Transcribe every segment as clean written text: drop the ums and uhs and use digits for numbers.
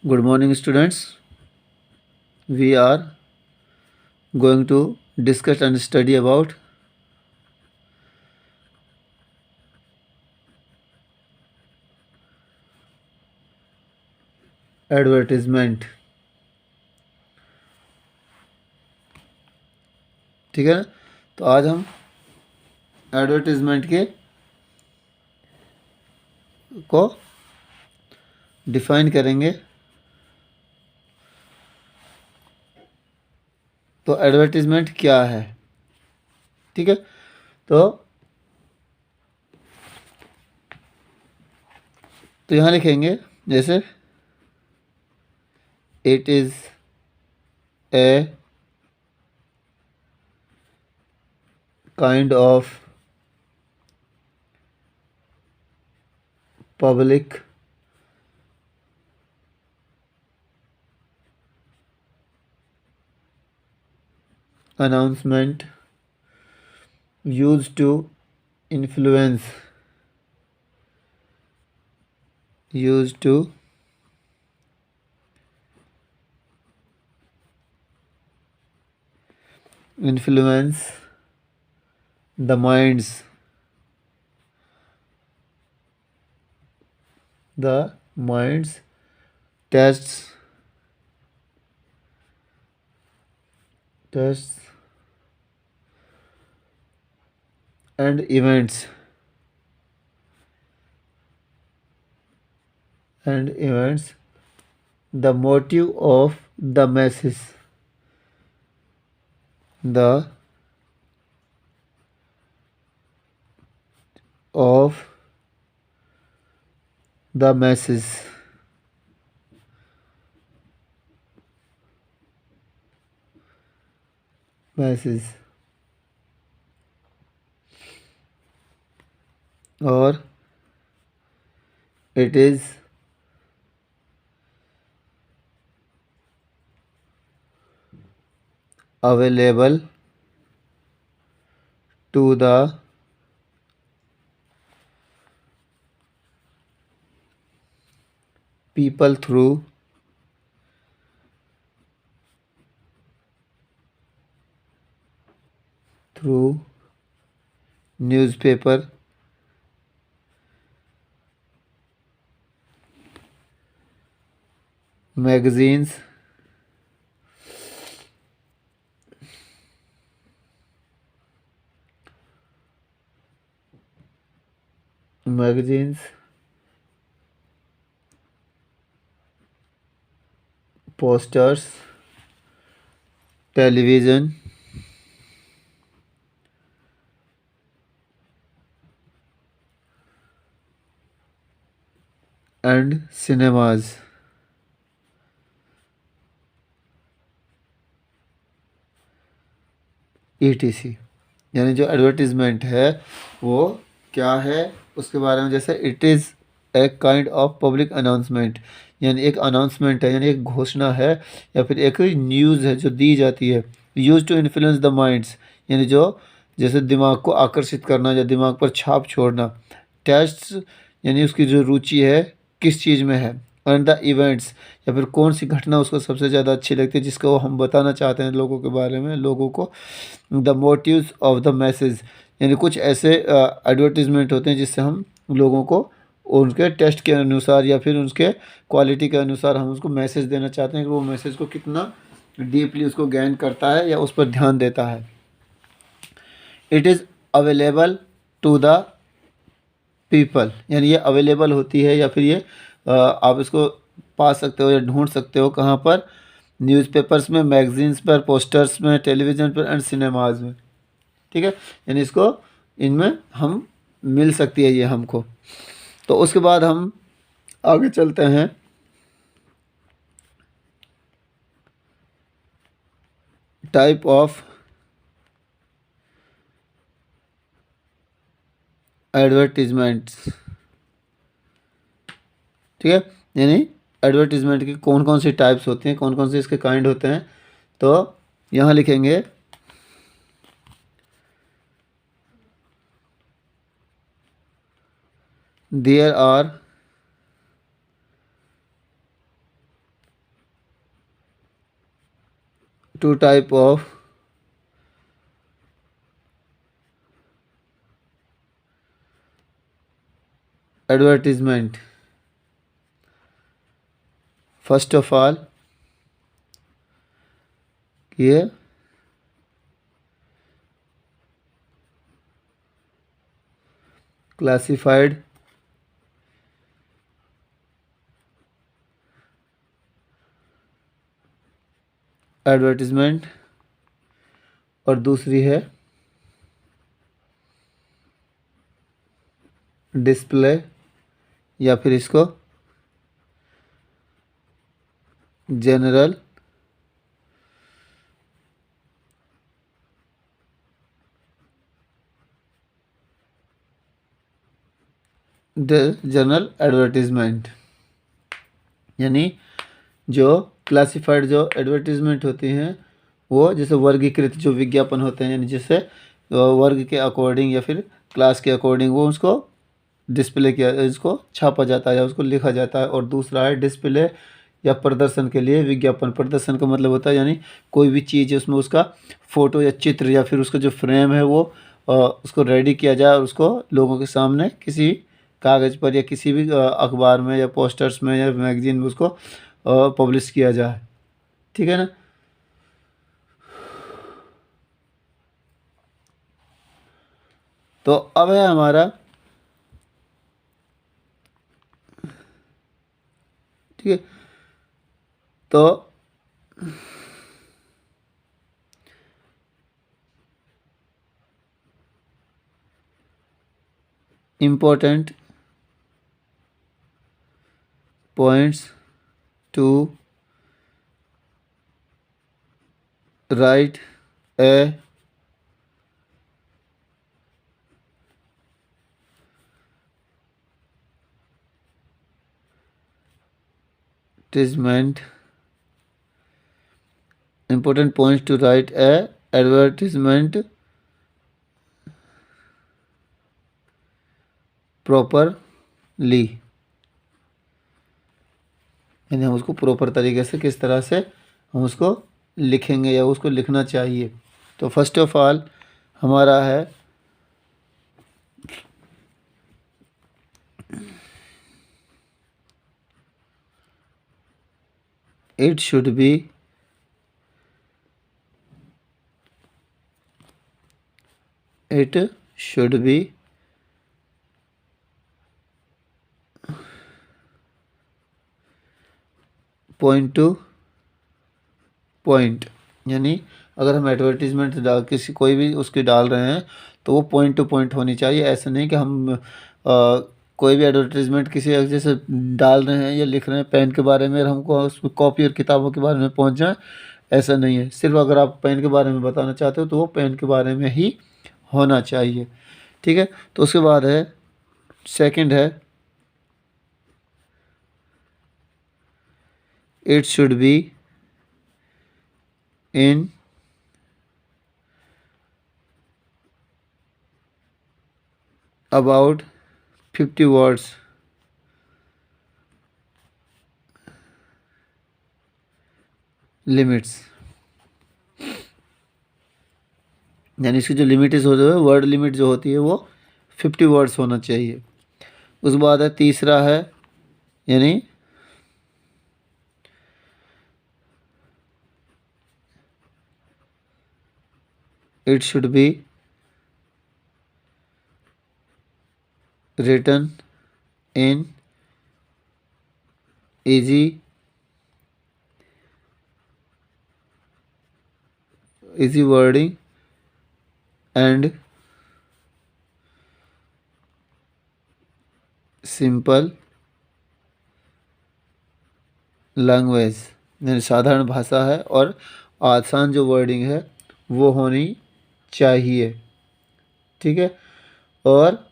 Good morning, students. We are going to discuss and study about advertisement. ठीक है ना। तो आज हम एडवर्टीजमेंट के को डिफाइन करेंगे। तो एडवर्टीजमेंट क्या है, ठीक है। तो यहाँ लिखेंगे जैसे it is a kind of public announcement used to influence the minds tests and events the motive of the masses और it is available to the people through newspaper, magazines, posters, television, and cinemas, etc। यानी जो advertisement है वो क्या है उसके बारे में, जैसे it is a kind of public announcement, यानी एक अनाउंसमेंट है, यानी एक घोषणा है या फिर एक न्यूज़ है जो दी जाती है। Use to influence the minds, यानी जो जैसे दिमाग को आकर्षित करना या दिमाग पर छाप छोड़ना। टेस्ट्स, यानी उसकी जो रुचि है किस चीज़ में है। एंड द इवेंट्स, या फिर कौन सी घटना उसको सबसे ज़्यादा अच्छी लगती है जिसको हम बताना चाहते हैं लोगों के बारे में, लोगों को। The motives of the message, यानी कुछ ऐसे एडवर्टीजमेंट होते हैं जिससे हम लोगों को उनके टेस्ट के अनुसार या फिर उसके क्वालिटी के अनुसार हम उसको मैसेज देना चाहते हैं कि वो मैसेज को कितना डीपली उसको गेन करता है या उस पर ध्यान देता है। It is available to the people, यानी ये अवेलेबल होती है या फिर ये आप इसको पा सकते हो या ढूंढ सकते हो कहाँ पर, न्यूज़पेपर्स में, मैगजीन्स पर, पोस्टर्स में, टेलीविज़न पर एंड सिनेमाज में। ठीक है, यानी इसको इनमें हम मिल सकती है ये हमको। तो उसके बाद हम आगे चलते हैं। टाइप ऑफ एडवर्टीजमेंट्स, ठीक है, यानी एडवर्टीजमेंट की कौन कौन सी टाइप्स होती हैं, कौन कौन से इसके काइंड होते हैं। तो यहाँ लिखेंगे there are two type of advertisement. First of all, ये classified एडवर्टीजमेंट और दूसरी है डिस्प्ले या फिर इसको जनरल जनरल एडवर्टीजमेंट। यानी जो क्लासिफाइड जो एडवर्टीजमेंट होती हैं वो जैसे वर्गीकृत जो विज्ञापन होते हैं, यानी जैसे वर्ग के अकॉर्डिंग या फिर क्लास के अकॉर्डिंग वो उसको डिस्प्ले किया, इसको छापा जाता है या उसको लिखा जाता है। और दूसरा है डिस्प्ले या प्रदर्शन के लिए विज्ञापन। प्रदर्शन का मतलब होता है यानी कोई भी चीज़ है उसमें उसका फ़ोटो या चित्र या फिर उसका जो फ्रेम है वो उसको रेडी किया जाए और उसको लोगों के सामने किसी कागज़ पर या किसी भी अखबार में या पोस्टर्स में या मैगजीन में उसको पब्लिश किया जाए। ठीक है ना। तो अब है हमारा, ठीक है, तो important points to write a advertisement. Important points to write a advertisement properly. यानी हम उसको प्रॉपर तरीके से किस तरह से हम उसको लिखेंगे या उसको लिखना चाहिए। तो फर्स्ट ऑफ ऑल हमारा है it should be point two point. यानी अगर हम एडवर्टीजमेंट किसी कोई भी उसकी डाल रहे हैं तो वो पॉइंट टू पॉइंट होनी चाहिए। ऐसा नहीं कि हम कोई भी एडवर्टीजमेंट किसी जैसे डाल रहे हैं या लिख रहे हैं पेन के बारे में और हमको उसमें कॉपी और किताबों के बारे में पहुंच जाए, ऐसा नहीं है। सिर्फ अगर आप पेन के बारे में बताना चाहते हो तो वो पेन के बारे में ही होना चाहिए। ठीक है। तो उसके बाद है सेकंड है it should be in about 50 words limits. यानी इसकी जो लिमिट इस होती है वर्ड लिमिट जो होती है वो 50 वर्ड्स होना चाहिए। उसके बाद है तीसरा है यानी it should be written in easy wording and simple language. यानी साधारण भाषा है और आसान जो वर्डिंग है वो होनी चाहिए। ठीक है। और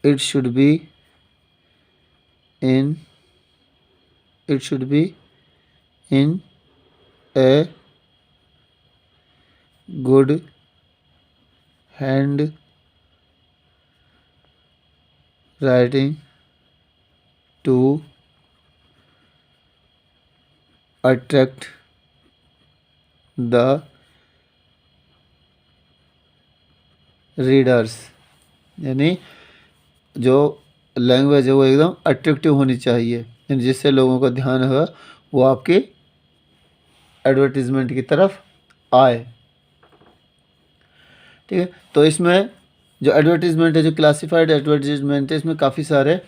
it should be in it should be in a good hand writing to attract the readers. यानी जो लैंग्वेज है वो एकदम अट्रैक्टिव होनी चाहिए, यानी जिससे लोगों का ध्यान होगा वो आपके एडवर्टीज़मेंट की तरफ आए। ठीक है, तो इसमें जो एडवर्टीज़मेंट है, जो क्लासिफाइड एडवर्टीज़मेंट है, इसमें काफ़ी सारे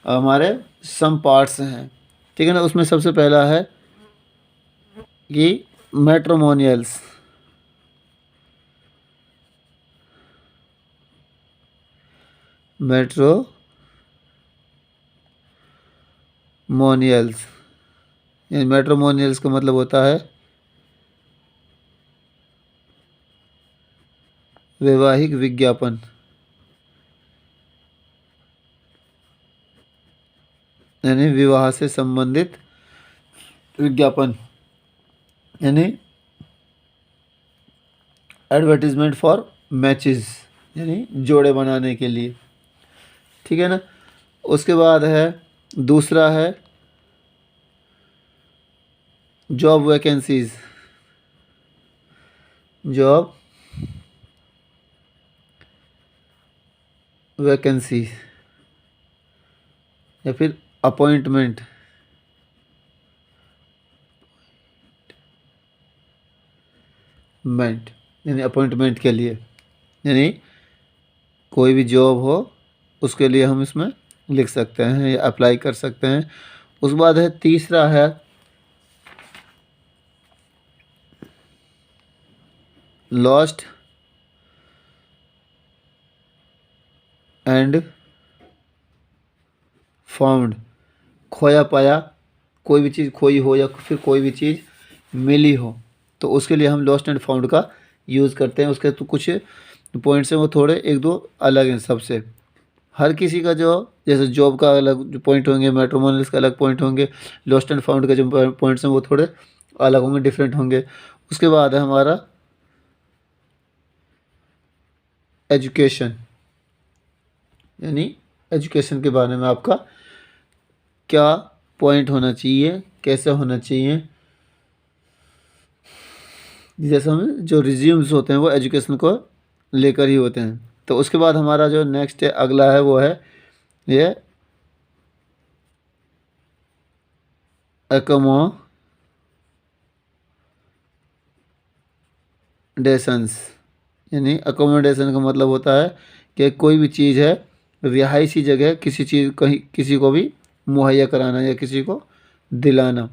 हमारे सम पार्ट्स हैं। ठीक है ना, उसमें सबसे पहला है कि मैट्रिमोनियल्स। मैट्रिमोनियल्स यानी मैट्रिमोनियल्स का मतलब होता है वैवाहिक विज्ञापन। यानी विवाह से संबंधित विज्ञापन, यानी एडवर्टीजमेंट फॉर मैचेस, यानी जोड़े बनाने के लिए। ठीक है ना, उसके बाद है दूसरा है जॉब वैकेंसीज। जॉब वैकेंसी या फिर अपॉइंटमेंट। यानी अपॉइंटमेंट के लिए, यानी कोई भी जॉब हो उसके लिए हम इसमें लिख सकते हैं या अप्लाई कर सकते हैं। उसके बाद है तीसरा है लॉस्ट एंड फाउंड। खोया पाया, कोई भी चीज़ खोई हो या फिर कोई भी चीज़ मिली हो तो उसके लिए हम लॉस्ट एंड फाउंड का यूज़ करते हैं। उसके तो कुछ पॉइंट्स हैं वो थोड़े एक दो अलग हैं सबसे। हर किसी का जो जैसे जॉब का अलग जो पॉइंट होंगे, मैट्रिमोनियल्स का अलग पॉइंट होंगे, लॉस्ट एंड फाउंड का जो पॉइंट्स हैं वो थोड़े अलग होंगे, डिफरेंट होंगे। उसके बाद है हमारा एजुकेशन। यानी एजुकेशन के बारे में आपका क्या पॉइंट होना चाहिए, कैसे होना चाहिए। जैसे हम जो रिज्यूम्स होते हैं वो एजुकेशन को लेकर ही होते हैं। तो उसके बाद हमारा जो नेक्स्ट है अगला है वो है ये अकोमोडेशंस। यानी अकोमोडेशन का मतलब होता है कि कोई भी चीज़ है, रिहायशी जगह, किसी चीज़ कहीं किसी को भी मुहैया कराना या किसी को दिलाना।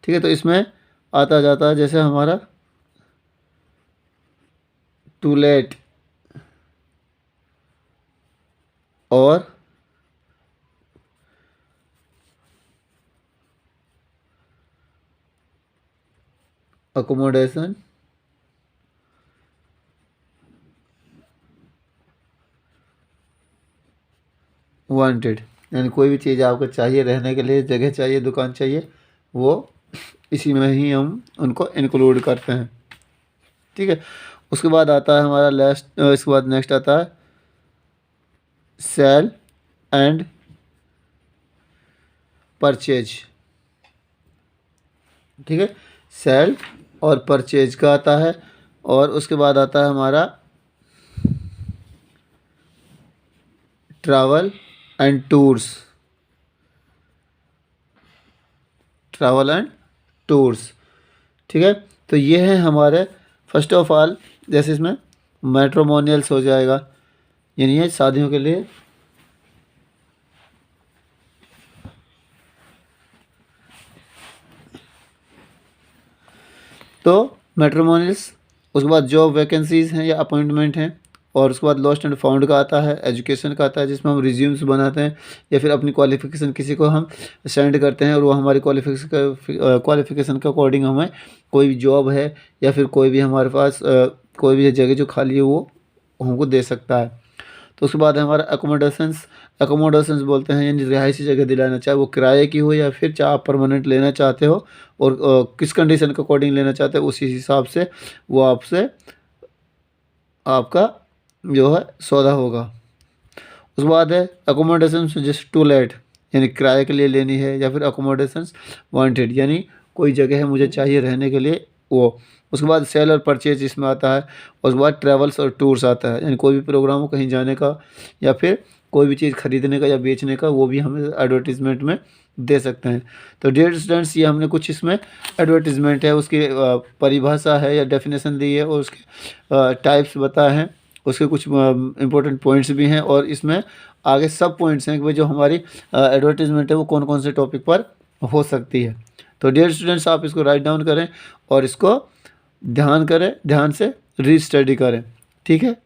ठीक है, तो इसमें आता जाता है जैसे हमारा टू लेट और अकोमोडेशन वांटेड। यानी कोई भी चीज़ आपको चाहिए, रहने के लिए जगह चाहिए, दुकान चाहिए, वो इसी में ही हम उनको इंक्लूड करते हैं। ठीक है, उसके बाद आता है हमारा लास्ट, इसके बाद नेक्स्ट आता है सेल एंड परचेज। ठीक है, सेल और परचेज का आता है। और उसके बाद आता है हमारा travel and tours. Travel and tours. ठीक है, तो ये है हमारे फर्स्ट ऑफ ऑल, जैसे इसमें मैट्रिमोनियल्स हो जाएगा, यानी ये शादियों के लिए तो मैट्रिमोनियल्स। उसके बाद जॉब वैकेंसीज़ हैं या अपॉइंटमेंट हैं। और उसके बाद लॉस्ट एंड फाउंड का आता है, एजुकेशन का आता है जिसमें हम रिज्यूम्स बनाते हैं या फिर अपनी क्वालिफ़िकेशन किसी को हम सेंड करते हैं और वो हमारी क्वालिफ़िकेशन के अकॉर्डिंग हमें कोई भी जॉब है या फिर कोई भी हमारे पास कोई भी जगह जो खाली है वो हमको दे सकता है। तो उसके बाद है हमारा एकोमोडेशंस। एकोमोडेशंस बोलते हैं यानी रिहायशी जगह दिलाना, चाहे वो किराए की हो या फिर चाहे आप परमानेंट लेना चाहते हो और किस कंडीशन के अकॉर्डिंग लेना चाहते हो उसी हिसाब से वो आपसे आपका जो है सौदा होगा। उसके बाद है अकोमोडेशन जैसे टू लेट, यानी किराए के लिए लेनी है, या फिर अकोमोडेशन वांटेड यानी कोई जगह है मुझे चाहिए रहने के लिए वो। उसके बाद सेल और परचेज इसमें आता है। उसके बाद ट्रैवल्स और टूर्स आता है, यानी कोई भी प्रोग्राम हो कहीं जाने का या फिर कोई भी चीज़ खरीदने का या बेचने का, वो भी हमें एडवर्टीजमेंट में दे सकते हैं। तो डियर स्टूडेंट्स, ये हमने कुछ इसमें एडवर्टीजमेंट है उसकी परिभाषा है या डेफिनेशन दी है और उसके टाइप्स बताए हैं, उसके कुछ इंपॉर्टेंट पॉइंट्स भी हैं और इसमें आगे सब पॉइंट्स हैं कि भाई जो हमारी एडवर्टीजमेंट है वो कौन कौन से टॉपिक पर हो सकती है। तो डियर स्टूडेंट्स, आप इसको राइट डाउन करें और इसको ध्यान करें, ध्यान से री स्टडी करें, ठीक है।